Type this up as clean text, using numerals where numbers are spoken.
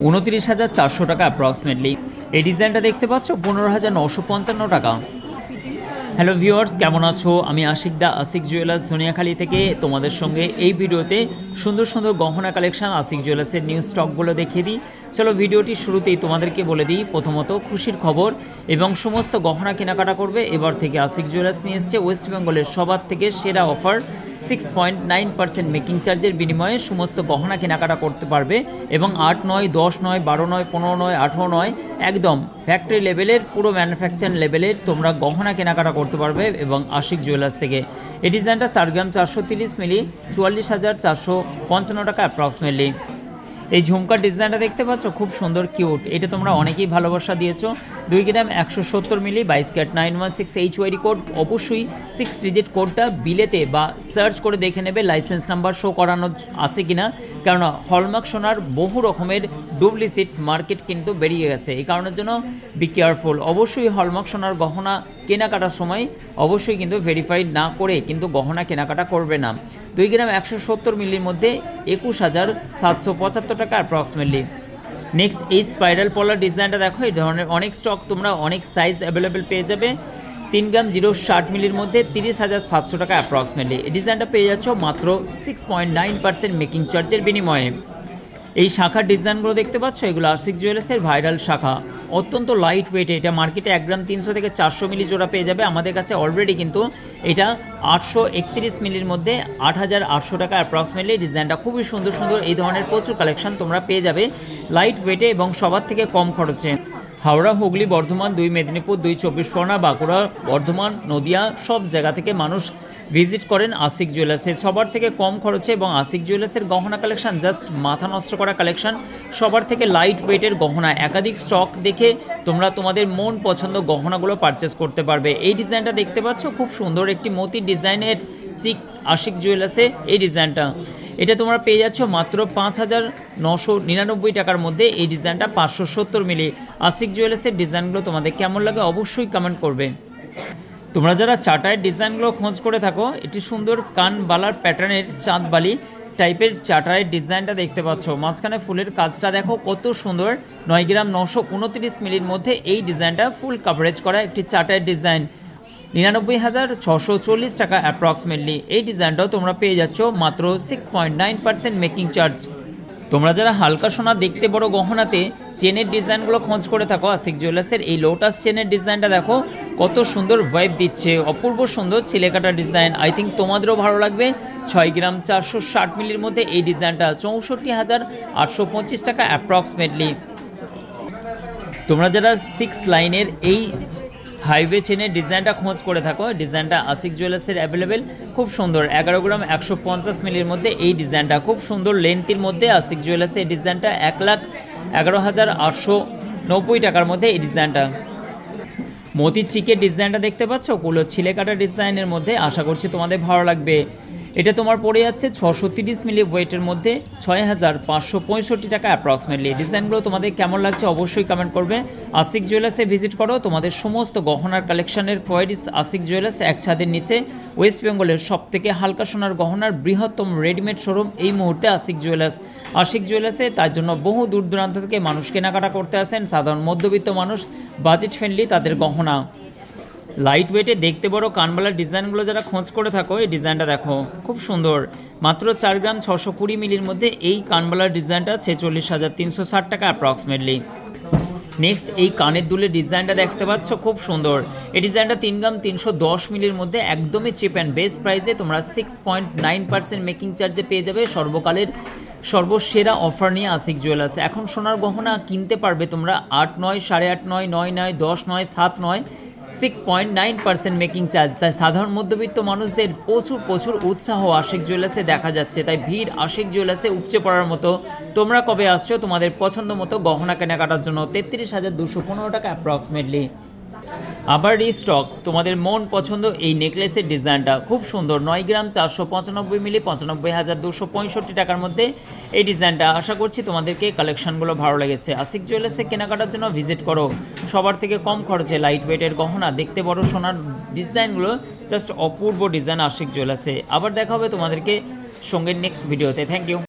29,400 টাকা অ্যাপ্রক্সিমেটলি। এই ডিজাইনটা দেখতে পাচ্ছ 15,955 টাকা। হ্যালো ভিউয়ার্স, কেমন আছো? আমি আশিক দা, আশিক জুয়েলার্স ধনিয়াখালী থেকে তোমাদের সঙ্গে এই ভিডিওতে সুন্দর সুন্দর গহনা কালেকশন আশিক জুয়েলার্সের নিউ স্টকগুলো দেখিয়ে দিই। চলো ভিডিওটি শুরুতেই তোমাদেরকে বলে দিই প্রথমত খুশির খবর এবং সমস্ত গহনা কেনাকাটা করবে এবার থেকে আশিক জুয়েলার্স নিয়ে এসছে ওয়েস্ট বেঙ্গলের সবার থেকে সেরা অফার। 6.9% মেকিং চার্জের বিনিময়ে সমস্ত গহনা কেনাকাটা করতে পারবে এবং 8 নয়, 10 নয়, 12 নয়, 15 নয়, 18 নয়, একদম ফ্যাক্টরি লেভেলের পুরো ম্যানুফ্যাকচার লেভেলের তোমরা গহনা কেনাকাটা করতে পারবে এবং আশিক জুয়েলার্স থেকে। এই ডিজাইনটা 4 গ্রাম 430 মিলি, 44,455 টাকা অ্যাপ্রক্সিমেটলি। এই ঝুমকার ডিজাইনটা দেখতে পাচ্ছ, খুব সুন্দর কিউট। এটা তোমরা অনেকেই ভালোবাসা দিয়েছো। 2 গ্রাম 170 মিলি, 22 ক্যারেট 916 HYD কোড। অবশ্যই 6 ডিজিট কোডটা বিলেতে বা সার্চ করে দেখে নেবে লাইসেন্স নাম্বার শো করানো আছে কিনা, কারণ হলমার্ক সোনার বহু রকমের ডুপ্লিসিট মার্কেট কিন্তু বেরিয়ে গেছে। এই কারণের জন্য বি কেয়ারফুল। অবশ্যই হলমার্ক সোনার গহনা কেনাকাটার সময় অবশ্যই কিন্তু ভেরিফাইড না করে কিন্তু গহনা কেনাকাটা করবে না। 2 গ্রাম 170 মিলির মধ্যে 21,775 টাকা অ্যাপ্রক্সিমেটলি। নেক্সট এই স্পাইরাল পলার ডিজাইনটা দেখো, এই ধরনের অনেক স্টক তোমরা অনেক সাইজ অ্যাভেলেবেল পেয়ে যাবে। 3 গ্রাম 060 মিলির মধ্যে 30,700 টাকা অ্যাপ্রক্সিমেটলি। এই ডিজাইনটা পেয়ে যাচ্ছ মাত্র 6.9% মেকিং চার্জের বিনিময়ে। এই শাখার ডিজাইনগুলো দেখতে পাচ্ছ, এগুলো আশিক জুয়েলার্সের ভাইরাল শাখা, অত্যন্ত লাইট ওয়েটে। এটা মার্কেটে 1 গ্রাম 300 থেকে 400 মিলি জোড়া পেয়ে যাবে। আমাদের কাছে অলরেডি কিন্তু এটা 831 মিলির মধ্যে 8,800 টাকা অ্যাপ্রক্সিমেটলি। ডিজাইনটা খুবই সুন্দর সুন্দর। এই ধরনের প্রচুর কালেকশন তোমরা পেয়ে যাবে লাইট ওয়েটে এবং সবার থেকে কম খরচে। হাওড়া, হুগলি, বর্ধমান, 2 মেদিনীপুর, 2 চব্বিশ পরগনা, বাঁকুড়া, বর্ধমান, নদিয়া সব জায়গা থেকে মানুষ ভিজিট করেন আশিক জুয়েলার্সে সবার থেকে কম খরচে। এবং আশিক জুয়েলার্সের গহনা কালেকশন জাস্ট মাথা নষ্ট করা কালেকশন, সবার থেকে লাইট ওয়েটের গহনা। একাধিক স্টক দেখে তোমরা তোমাদের মন পছন্দ গহনাগুলো পারচেস করতে পারবে। এই ডিজাইনটা দেখতে পাচ্ছ, খুব সুন্দর একটি মতি ডিজাইনের চিক আশিক জুয়েলার্সে। এই ডিজাইনটা এটা তোমরা পেয়ে যাচ্ছ মাত্র 5,999 টাকার মধ্যে। এই ডিজাইনটা 570 মিলি। আশিক জুয়েলার্সের ডিজাইনগুলো তোমাদের কেমন লাগে অবশ্যই কমেন্ট করবে। তোমরা যারা চাটায়ের ডিজাইনগুলো খোঁজ করে থাকো, এটি সুন্দর কানবালার প্যাটার্নের চাঁদবালি টাইপের চাটায়ের ডিজাইনটা দেখতে পাচ্ছ। মাঝখানে ফুলের কাজটা দেখো কত সুন্দর। 9 গ্রাম 929 মিলির মধ্যে এই ডিজাইনটা ফুল কাভারেজ করা একটি চাটায়ের ডিজাইন। 99,640 টাকা অ্যাপ্রক্সিমেটলি। এই ডিজাইনটাও তোমরা পেয়ে যাচ্ছ মাত্র 6.9% মেকিং চার্জ। তোমরা যারা হালকা সোনা দেখতে বড় গহনাতে চেনের ডিজাইনগুলো খোঁজ করে থাকো, আশিক জুয়েলার্সের এই লোটাস চেনের ডিজাইনটা দেখো কত সুন্দর ভাইব দিচ্ছে, অপূর্ব সুন্দর ছিলেকাটা ডিজাইন। আই থিঙ্ক তোমাদেরও ভালো লাগবে। 6 গ্রাম 460 মিলির মধ্যে এই ডিজাইনটা 64,825 টাকা অ্যাপ্রক্সিমেটলি। তোমরা যারা 6 লাইনের এই হাইওয়ে চেনের ডিজাইনটা খোঁজ করে থাকো, ডিজাইনটা আশিক জুয়েলার্সের অ্যাভেলেবেল, খুব সুন্দর। 11 গ্রাম 150 মিলির মধ্যে এই ডিজাইনটা খুব সুন্দর লেন্থের মধ্যে আশিক জুয়েলার্সের এই ডিজাইনটা 1,11,890 টাকার মধ্যে এই ডিজাইনটা। মতি চিকের ডিজাইনটা দেখতে পাচ্ছ, ওগুলো ছিলে কাটা ডিজাইনের মধ্যে। আশা করছি তোমাদের ভালো লাগবে। এটা তোমার পড়ে যাচ্ছে 630 মিলি ওয়েটের মধ্যে 6,565 টাকা অ্যাপ্রক্সিমেটলি। ডিজাইনগুলো তোমাদের কেমন লাগছে অবশ্যই কমেন্ট করবে। আশিক জুয়েলার্সে ভিজিট করো, তোমাদের সমস্ত গহনার কালেকশনের কোয়ারিস আশিক জুয়েলার্স এক ছাদের নিচে। ওয়েস্ট বেঙ্গলের সব থেকে হালকা সোনার গহনার বৃহত্তম রেডিমেড শোরুম এই মুহূর্তে আশিক জুয়েলার্স। আশিক জুয়েলার্সে তার জন্য বহু দূর দূরান্ত থেকে মানুষ কেনাকাটা করতে আসেন। সাধারণ মধ্যবিত্ত মানুষ বাজেট ফ্রেন্ডলি তাদের গহনা। লাইট ওয়েটে দেখতে বড় কানবালার ডিজাইনগুলো যারা খোঁজ করে থাকো, এই ডিজাইনটা দেখো খুব সুন্দর। মাত্র 4 গ্রাম 620 মিলির মধ্যে এই কানবালার ডিজাইনটা 46,360 টাকা অ্যাপ্রক্সিমেটলি। নেক্সট এই কানের দুলের ডিজাইনটা দেখতে পাচ্ছ, খুব সুন্দর। এই ডিজাইনটা 3 গ্রাম 310 মিলির মধ্যে একদমই চিপ অ্যান্ড বেস্ট প্রাইসে তোমরা 6.9% মেকিং চার্জে পেয়ে যাবে। সর্বকালের সর্বসেরা অফার নিয়ে আশিক জুয়েলার্স। এখন সোনার গহনা কিনতে পারবে তোমরা 8 নয়, 8.5 নয়, 9 নয়, 10 নয়, 7 নয়, 6.9% মেকিং চার্জ। তাই সাধারণ মধ্যবিত্ত মানুষদের প্রচুর উৎসাহ আশিক জুয়েলার্সে দেখা যাচ্ছে। তাই ভিড় আশিক জুয়েলার্সে উপচে পড়ার মতো। তোমরা কবে আসছো তোমাদের পছন্দ মতো গহনা কেনাকাটার জন্য? 33,215 টাকা অ্যাপ্রক্সিমেটলি। আবার রিস্টক তোমাদের মন পছন্দ এই নেকলেসের ডিজাইনটা খুব সুন্দর। 9 গ্রাম 495 মিলি 95,265 টাকার মধ্যে এই ডিজাইনটা। আশা করছি তোমাদেরকে কালেকশনগুলো ভালো লেগেছে। আশিক জুয়েলার্সে কেনাকাটার জন্য ভিজিট করো। সবার থেকে কম খরচে লাইট ওয়েটের গহনা, দেখতে বড় সোনার ডিজাইনগুলো জাস্ট অপূর্ব ডিজাইন আশিক জুয়েলার্সে। আবার দেখা হবে তোমাদেরকে সঙ্গে নেক্সট ভিডিওতে। Thank you.